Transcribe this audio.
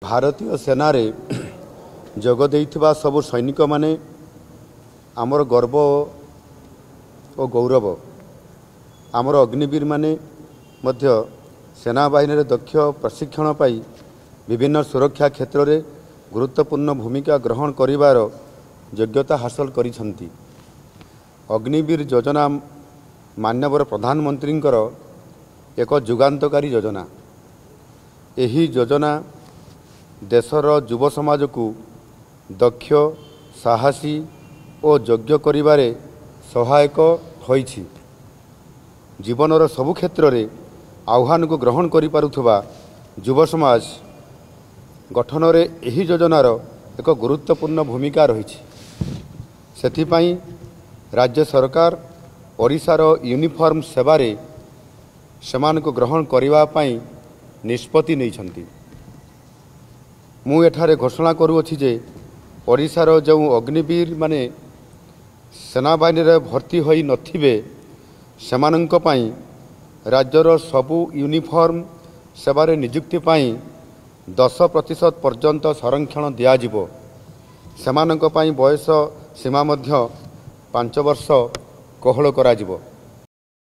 भारतीय सेना जोग देइथिबा सबु सैनिक माने आमर गर्व और गौरव। आमर अग्निवीर माने मध्य सेना बाहिनी दक्ष प्रशिक्षण पाई विभिन्न सुरक्षा क्षेत्र में गुरुत्वपूर्ण भूमिका ग्रहण करिवार योग्यता हासिल करिसंती। अग्निवीर योजना माननीय प्रधानमंत्री एक जुगांतकारी योजना। यही योजना देशर युव समाज को दक्ष साहसी और योग्य करिबारे सहायक होइछि। जीवनर सबु क्षेत्र में आह्वान को ग्रहण करि पारुथबा युव समाज गठन रे एही योजनार एक गुरुत्वपूर्ण भूमिका रही। सेथिपाई राज्य सरकार ओडिशार यूनिफॉर्म सेवारे समान को ग्रहण करिवा पाई निष्पत्ति नैछंती। मु एठारे घोषणा करूअछि जे ओडिशार जो अग्निवीर माने सेना बाहिनी भर्ती होई नथिबे सेमानंक पाई राज्यर सबु यूनिफॉर्म सेवारे नियुक्ति पाई 10% पर्यंत संरक्षण दियाजिबो। सेमानंक पाई बयस सीमा मध्य 5 वर्ष कोहल कराजिबो।